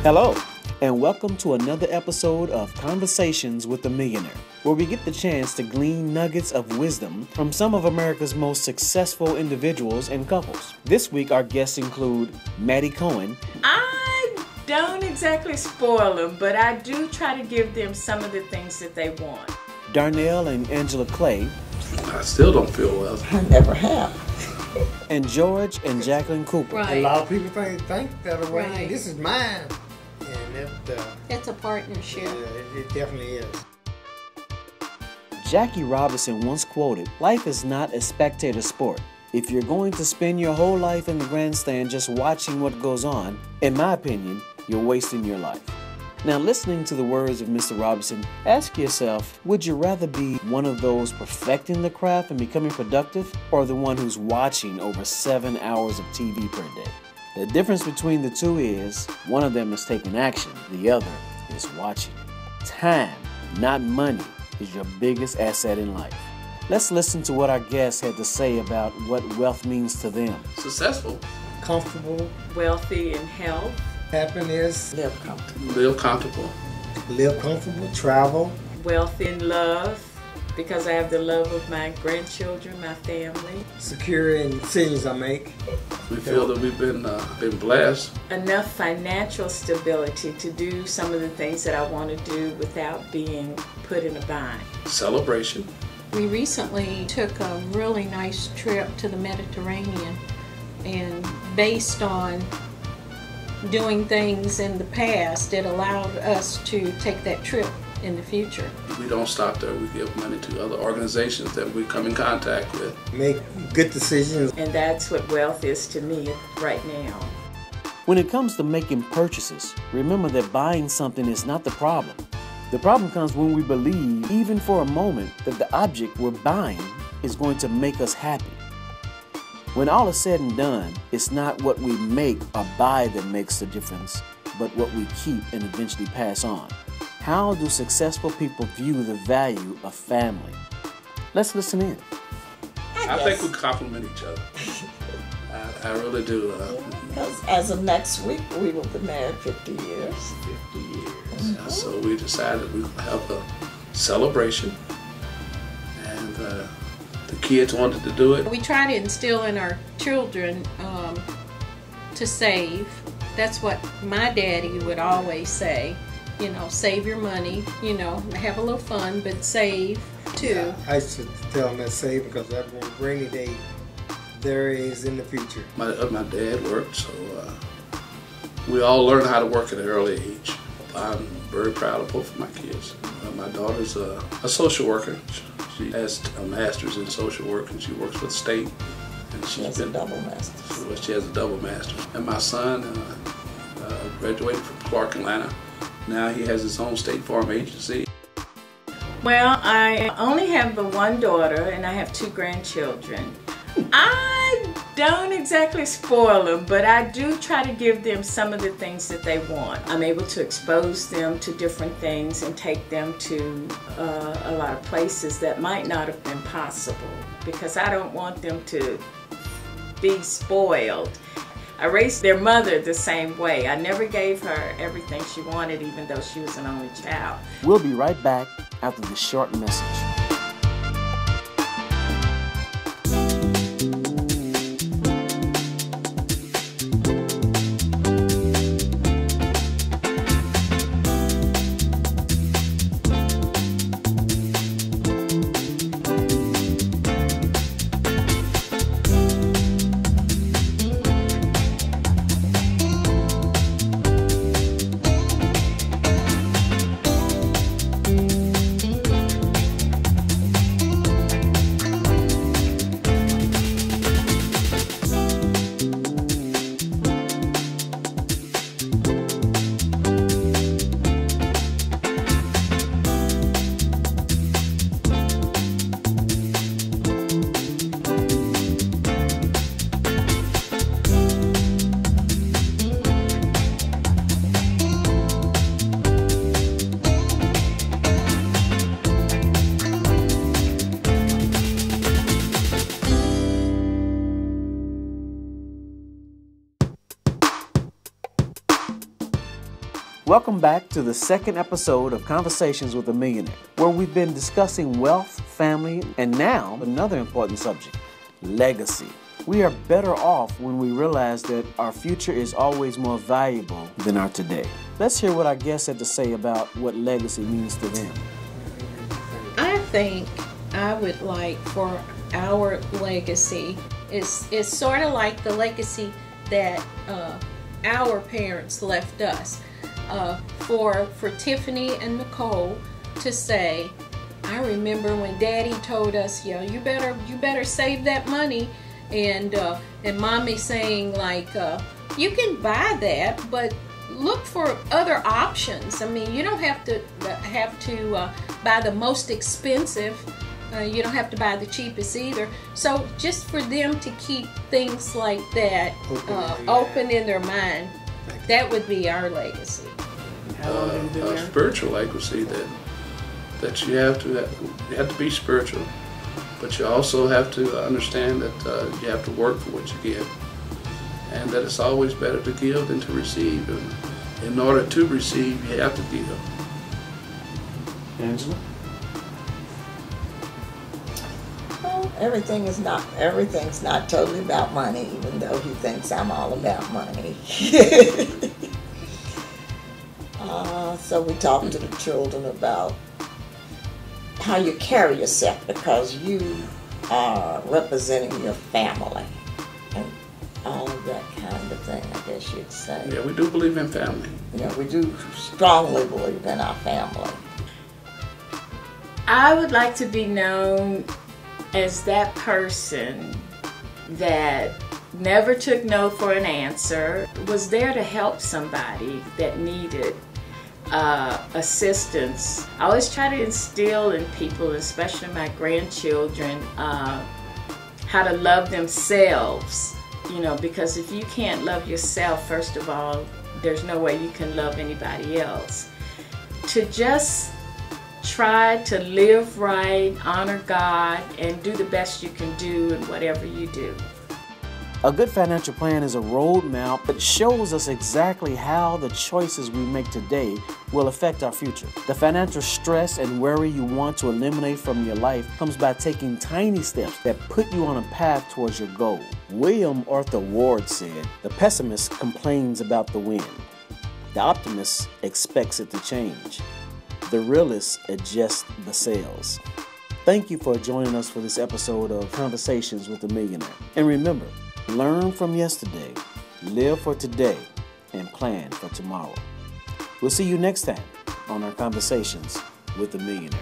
Hello, and welcome to another episode of Conversations with a Millionaire, where we get the chance to glean nuggets of wisdom from some of America's most successful individuals and couples. This week, our guests include Maddie Cohen. I don't exactly spoil them, but I do try to give them some of the things that they want. Darnell and Angela Clay. I still don't feel well. I never have. And George and Jacqueline Cooper. Right. A lot of people think that way. Right. This is mine. And It's a partnership. it definitely is. Jackie Robinson once quoted, "Life is not a spectator sport. If you're going to spend your whole life in the grandstand just watching what goes on, in my opinion, you're wasting your life." Now, listening to the words of Mr. Robinson, ask yourself, would you rather be one of those perfecting the craft and becoming productive, or the one who's watching over 7 hours of TV per day? The difference between the two is one of them is taking action, the other is watching. Time, not money, is your biggest asset in life. Let's listen to what our guests had to say about what wealth means to them. Successful. Comfortable, Wealthy in health. happiness, Live comfortable. Live comfortable. live comfortable, travel, Wealthy in love, because I have the love of my grandchildren, my family. secure in decisions I make. We feel that we've been blessed. Enough financial stability to do some of the things that I want to do without being put in a bind. Celebration. We recently took a really nice trip to the Mediterranean, and based on doing things in the past, it allowed us to take that trip in the future. We don't stop there. We give money to other organizations that we come in contact with. Make good decisions. And that's what wealth is to me right now. When it comes to making purchases, remember that buying something is not the problem. The problem comes when we believe, even for a moment, that the object we're buying is going to make us happy. When all is said and done, it's not what we make or buy that makes the difference, but what we keep and eventually pass on. How do successful people view the value of family? Let's listen in. I think we complement each other. I really do. Because as of next week, we will be married 50 years. 50 years. So we decided we would have a celebration, and the kids wanted to do it. We try to instill in our children to save. That's what my daddy would always say. You know, save your money, you know, have a little fun, but save too. I used to tell them that save because that rainy day there is in the future. My dad worked, so we all learned how to work at an early age. I'm very proud of both of my kids. My daughter's a social worker. She has a master's in social work, and she works for the state. And She has a double master's. So she has a double master's. And my son graduated from Clark, Atlanta. Now he has his own State Farm agency. Well, I only have the one daughter and I have 2 grandchildren. I don't exactly spoil them, but I do try to give them some of the things that they want. I'm able to expose them to different things and take them to a lot of places that might not have been possible, because I don't want them to be spoiled. I raised their mother the same way. I never gave her everything she wanted, even though she was an only child. We'll be right back after this short message. Welcome back to the second episode of Conversations with a Millionaire, where we've been discussing wealth, family, and now another important subject, legacy. We are better off when we realize that our future is always more valuable than our today. Let's hear what our guests had to say about what legacy means to them. I think I would like for our legacy is sort of like the legacy that our parents left us. For Tiffany and Nicole to say, I remember when Daddy told us, you better save that money, and Mommy saying like, you can buy that, but look for other options. I mean, you don't have to buy the most expensive. You don't have to buy the cheapest either. So just for them to keep things like that open in their mind, that would be our legacy. Spiritual legacy that you have to be spiritual, but you also have to understand that you have to work for what you give, and that it's always better to give than to receive. And in order to receive, you have to give. Angela? Well, everything's not totally about money, even though he thinks I'm all about money. So we talk to the children about how you carry yourself, because you are representing your family and all of that kind of thing, I guess you'd say. Yeah, we do believe in family. Yeah, we do strongly believe in our family. I would like to be known as that person that never took no for an answer, was there to help somebody that needed assistance. I always try to instill in people, especially my grandchildren, how to love themselves, because if you can't love yourself, first of all, there's no way you can love anybody else. To just try to live right, honor God, and do the best you can do in whatever you do. A good financial plan is a roadmap that shows us exactly how the choices we make today will affect our future. The financial stress and worry you want to eliminate from your life comes by taking tiny steps that put you on a path towards your goal. William Arthur Ward said, "The pessimist complains about the wind. The optimist expects it to change. The realist adjusts the sails." Thank you for joining us for this episode of Conversations with a Millionaire. And remember, learn from yesterday, live for today, and plan for tomorrow. We'll see you next time on our Conversations with a Millionaire.